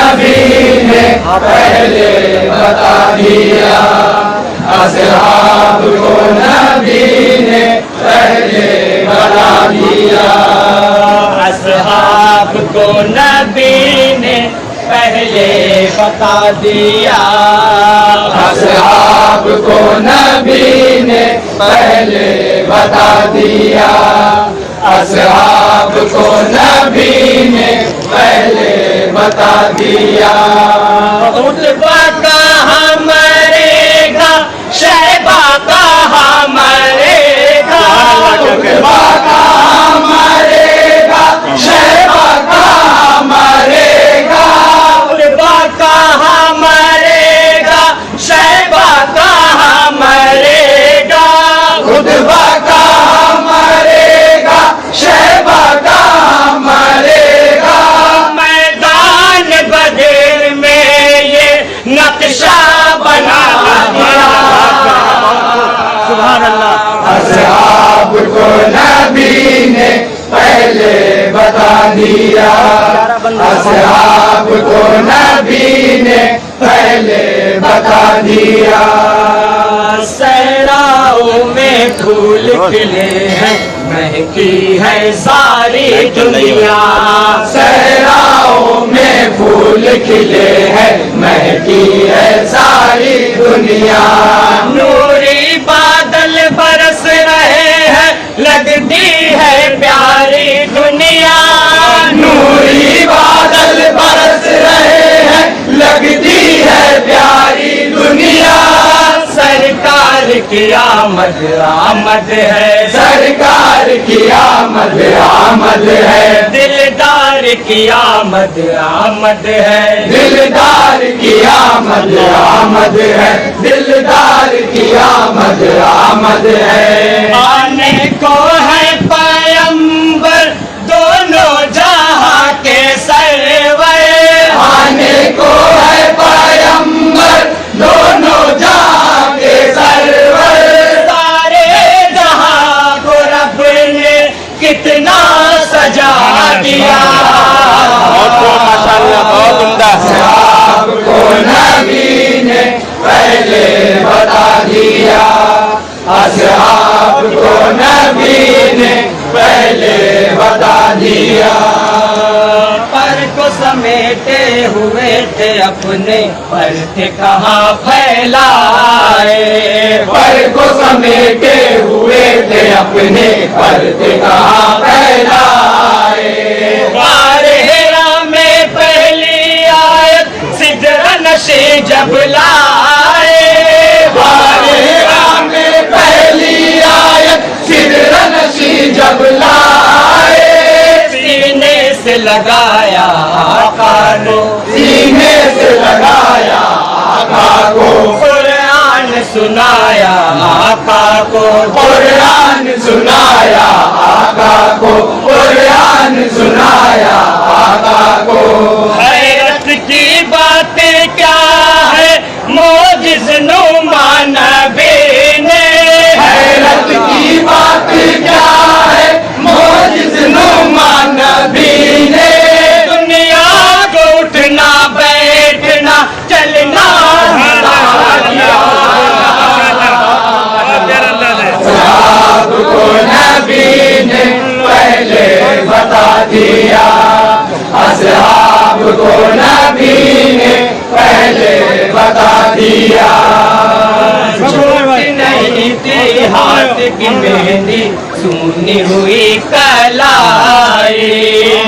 نبی نے پہلے بتا دیا، اصحاب کو نبی نے پہلے بتا دیا، اصحاب کو نبی نے پہلے بتا دیا، اصحاب کو نبی نے پہلے بتا دیا، اصحاب کو نبی نے پہلے بتا دیا، خطبہ کہاں مرے گا، شیبہ کہاں مرے گا، خطبہ کہاں مرے گا، شیبہ کہاں مرے گا، خطبہ کہاں مرے گا، شیبہ کہاں مرے گا، خطبہ کہاں مرے گا، شیبہ کہاں مرے گا، میدان بدر میں یہ نقشہ بنا دیا، سبحان اللہ، اصحاب کو نبی نے پہلے بتا دیا، اصحاب کو نبی نے پہلے بتا دیا، صحراؤں میں پھول کھلے ہیں، مہکی ہے ساری دنیا، صحراؤں میں پھول کھلے ہیں، مہکی ہے ساری دنیا، نوری بادل برس رہے ہیں، لگتی ہے پیاری دنیا، نوری بادل برس رہے ہیں، لگتی ہے پیاری دنیا، سرکار کی آمد آمد ہے، سرکار کی آمد آمد ہے، دلدار کی آمد آمد ہے، دلدار کی آمد آمد ہے، دلدار کی آمد آمد ہے، آنے کو ہے پیمبر دونوں جہاں کے سرور، آنے کو ہے پیمبر دونوں جہاں کے سرور، سارے جہاں کو رب نے کتنا سجا دیا، بہت عمدہ، اصحاب کو نبی نے پہلے بتا دیا، اصحاب کو نبی نے پہلے بتا دیا، پر کو سمیٹے ہوئے تھے اپنے، پر تھے کہاں پھیلائے، پر کو سمیٹے ہوئے تھے اپنے، پر تھے کہاں پھیلائے، غار ہرا میں پہلی آیت سدرہ نشیں جب لائے، غار ہرا میں پہلی آیت سدرہ نشیں جب لائے، سینے سے لگایا آقا نے، سینے سے لگایا آقا کو، قرآن سنایا آقا کو، قرآن سنایا آقا کو، قرآن سنایا آقا کو، حیرت کی باتیں کیا ہے موجز نما نبی نے، حیرت کی بات کیا ہے موجز نما نبی نے، دنیا کو اٹھنا بیٹھنا چلنا سکھا دیا، اصحاب کو نبی نے پہلے بتا دیا، اصحاب کو نبی نے پہلے بتا دیا، چھوٹی نہیں تھی ہاتھ کی مہندی سونی ہوئی کلائی،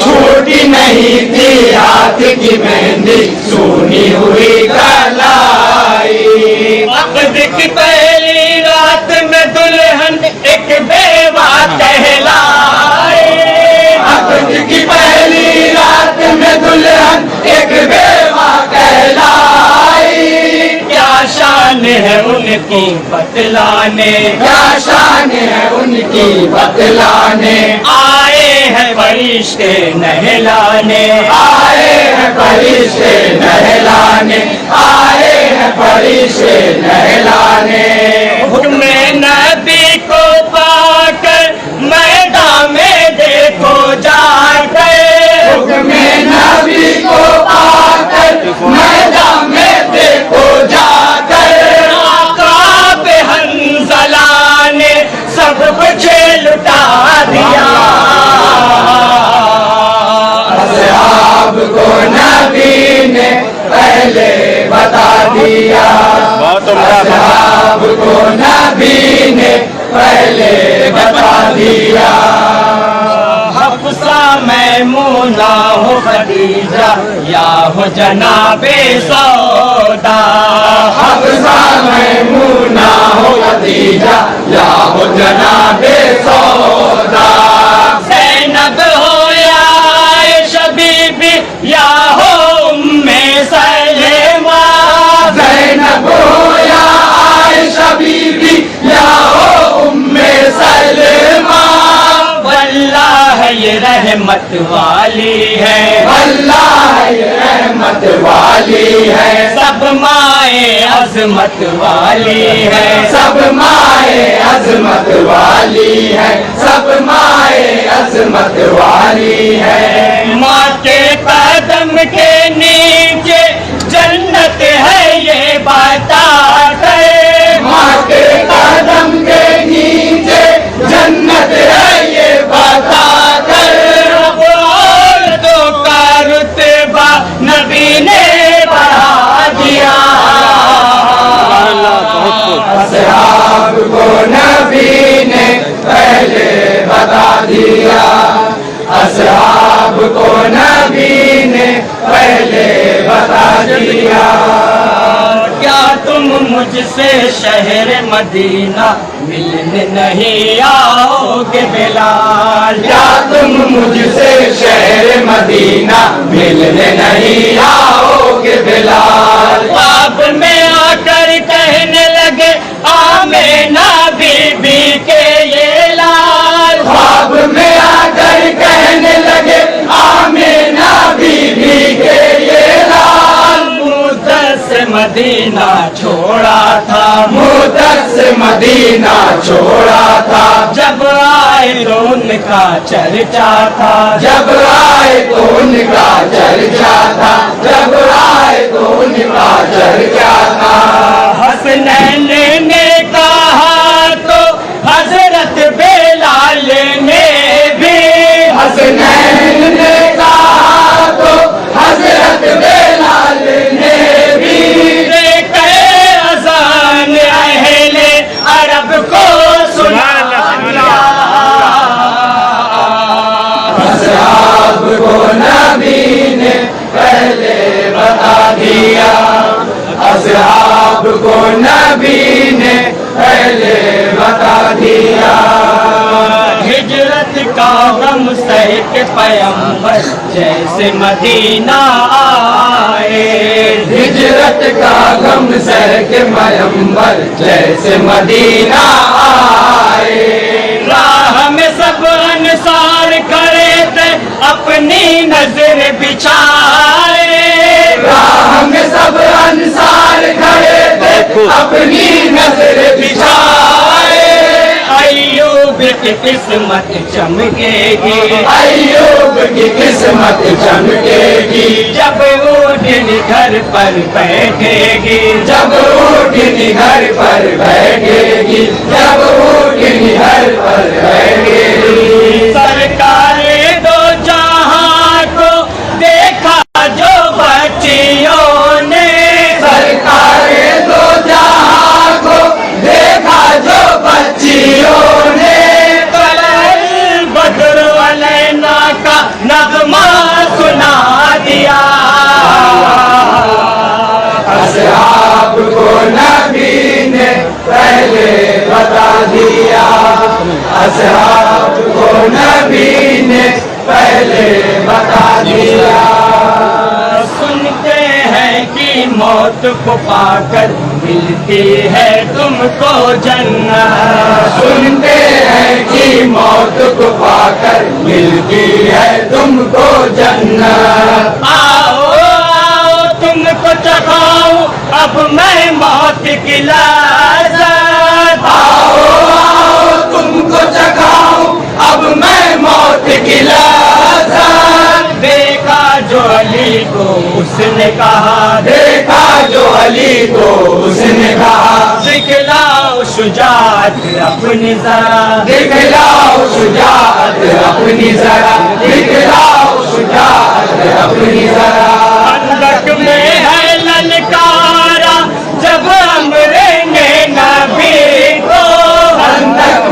چھوٹی نہیں تھی ہاتھ کی مہندی سونی ہوئی کلائی، عقد کی پہلی رات میں دلہن ایک بیوہ کہلائی، عقد کی پہلی رات میں دلہن ایک بیوہ کہلائی، کیا شان ہے ان کی بتلانے، کیا شان ہے ان کی بتلانے، آئے ہیں فرشتے نہلانے، آئے ہیں فرشتے نہلانے، آئے ہیں فرشتے نہلانے، حکم نبی کو پا کر میدان میں دیکھو جا کر، حکم نبی کو پا کر पहले बता दिया। हफ्सा मैमूना हो खदीजा या हो जनाबे सौदा। हफ्सा मैमूना हो खदीजा या हो जनाबे सौदा। ज़ैनब हो या आयशा बीबी या हो उम्मे सलेमा। ज़ैनब हो या आयशा बीबी या हो उम्मे सलेमा। वल्लाह ये रहमत वाली है, अल्लाह ये रहमत वाली है, सब माए अजमत वाली है, सब माए अजमत वाली है, सब माए अजमत वाली है। माँ के कदम के नीचे जन्नत है ये बता कर। माँ के कदम के नीचे जन्नत है ये बता कर। औरतों का रुतबा नबी ने बढ़ा दिया। असहाब को नबी ने पहले बता दिया। असहाब को नबी ने पहले बता दिया। क्या तुम मुझसे शहर मदीना मिलने नहीं आओगे बिलाल? क्या तुम मुझसे शहर मदीना मिलने नहीं आओगे बिलाल? ख्वाब में आकर कहने लगे आमीना बीबी के ये लाल। ख्वाब में आकर कहने लगे आमीना बीबी के ये लाल। मुद्दत से मदीना छोड़ा था, मुद्दत से मदीना छोड़ा था। जब आए तो उनका चर्चा था, जब आए तो उनका चर्चा था, जब आए तो उनका चर्चा था। हसनैन ने कहा तो हजरत बेलाल ने भी। हसनैन ने कहा तो हजरत बेलाल ने भी। अज़ान अहले अरब को सुना दिया। असहाब को नबी ने पहले बता दिया। असहाब को नबी ने पहले बता दिया। हिजरत का गम सह के पैगंबर जैसे मदीना आए। हिजरत का गम सह के पैगंबर जैसे मदीना आए। राह में सब अंसार खड़े थे अपनी नजर बिछाए। राह में सब अंसार खड़े थे अपनी नजर बिछाए। अय्यूब की किस्मत चमकेगी, अय्यूब की किस्मत चमकेगी। जब ऊँटनी घर पर बैठेगी, जब ऊँटनी घर पर बैठेगी, जब ऊँटनी घर पर बैठेगी। सरकार दो जहां को देखा जो बच्चियों ने। सरकार दो जहां को देखा जो बच्चियों ने। कलल बद्र अलैना का नगमा सुना दिया। असहाब को नबी ने पहले बता दिया। असहाब को नबी ने पहले बता दिया। सुनते हैं कि मौत को पाकर मिलती है तुमको जन्नत। सुनते हैं कि मौत को पाकर मिलती है तुमको जन्नत। आओ आओ तुमको चखाऊं अब मैं मौत की लज़्ज़त। आओ आओ तुमको जगाऊं अब मैं मौत की लज़्ज़त। देखा जो अली को उसने कहा, देखा जो अली को उसने कहा। दिखलाओ शुजाअत अपनी जरा, दिखलाओ शुजाअत अपनी जरा, दिखलाओ शुजाअत अपनी जरा। खंदक में है ललकारा जब हमरे ने नबी को। खंदक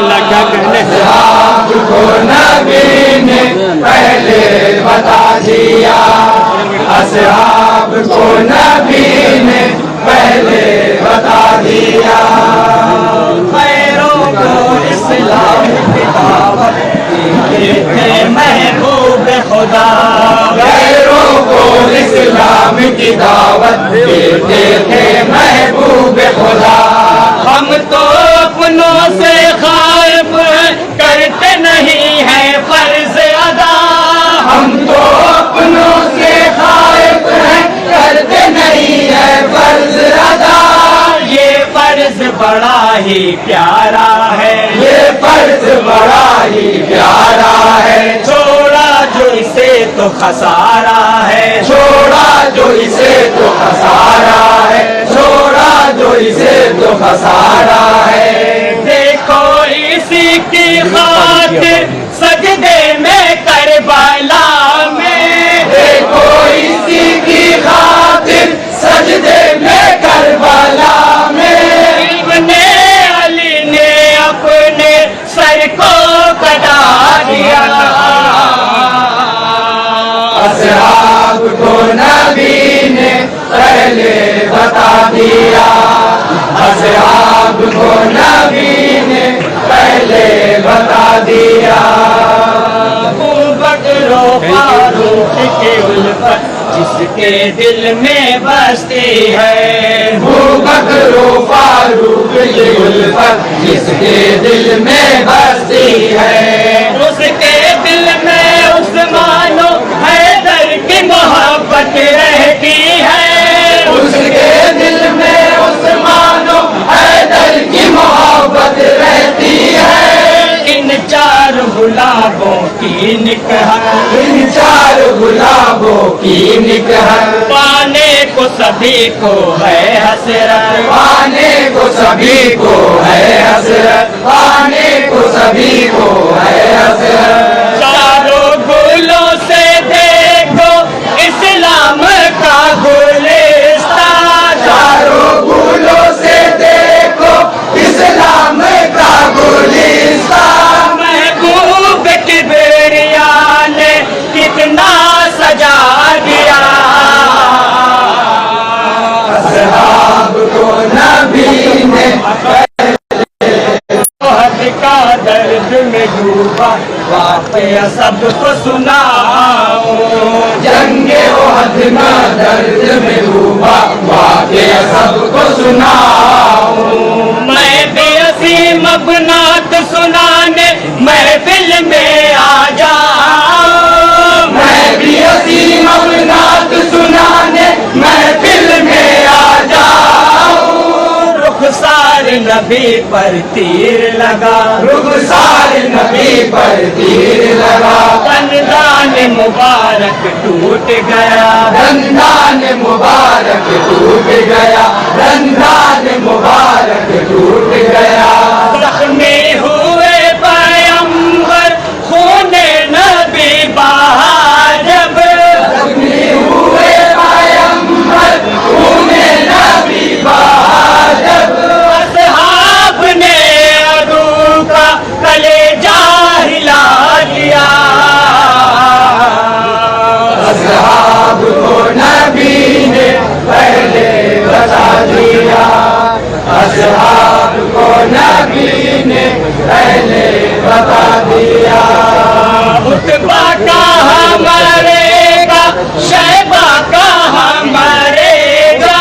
अल्लाह क्या कहने असहाब को नबी ने पहले बता दिया, असहाब को नबी ने पहले बता दिया। खैरों को इस्लाम की दावत देते महबूब खुदा, गैरों को इस्लाम की दावत देते थे महबूब खुदा। हम तो अपनों से खाइफ करते नहीं है फर्ज अदा, हम तो अपनों से खाइफ हैं करते नहीं है फर्ज अदा। ये फर्ज बड़ा ही प्यारा है, ये फर्ज बड़ा ही प्यारा है, छोड़ा जो इसे तो खसारा है, छोड़ा जो इसे तो खसारा है, छोड़ा जो इसे तो खसारा है। देखो इसी की खातिर सजदे में करबला में, देखो इसी की खातिर सजदे में करबला में, इब्ने अली ने अपने सर को कटा दिया। असहाब को नबी ने पहले बता दिया, असहाब को नबी ने पहले बता दिया। अबू बकर फारूक की उल्फत जिसके दिल में बसती है, अबू बकर फारूक की उल्फत जिसके दिल में बसती है, उसके दिल में उस्मानो हैदर की मोहब्बत रहती है, उसके दिल में उस्मानो हैदर की मोहब्बत रहती है। इन चार गुलाबों की निकहत, इन चार गुलाबों की निकहत पाने को सभी को है हसरत, पाने को सभी को है हसरत, पाने को सभी को है हसरत। चारों गुलों से देखो इस्लाम का गुलिस्तान, चारों गुलों से देखो इस्लाम का गुलिस्तान, महबूब किबरिया ने कितना सजा दिया। असहाब को नबी ने ओहद का दर्द में डूबा वाक़या सबको सुनाओ, जंगे ओहद में दर्द में डूबा वाक़या सबको सुनाओ। मैं बेअसीम अपनात सुनाने महफिल में आ जाऊं, मैं भी असीम नात सुनाने महफिल में आ जाऊं। रुखसार नबी पर तीर लगा, रुखसार नबी पर तीर लगा, दंदान मुबारक टूट गया, दंदान मुबारक टूट गया, दंदान मुबारक टूट गया। जख्मी हुए पैगंबर खूने नबी बहा जब, जख्मी हुए पैगंबर खूने नबी बहा जब, असहाब ने अदू का कलेजा हिला दिया। असहाब को नबी ने पहले बता दिया, असहाब को नबी ने पहले बता दिया। उतबा कहाँ मरेगा, शैबा कहाँ मरेगा,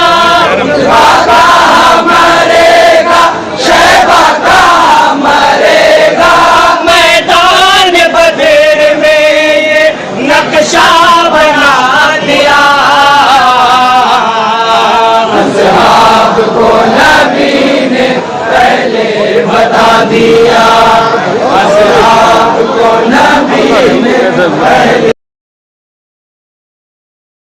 उतबा कहाँ मरेगा, शैबा कहाँ मरेगा, मैदान बदर में ये नक्शा बना दिया। असहाब को नबी ने पहले बता दिया,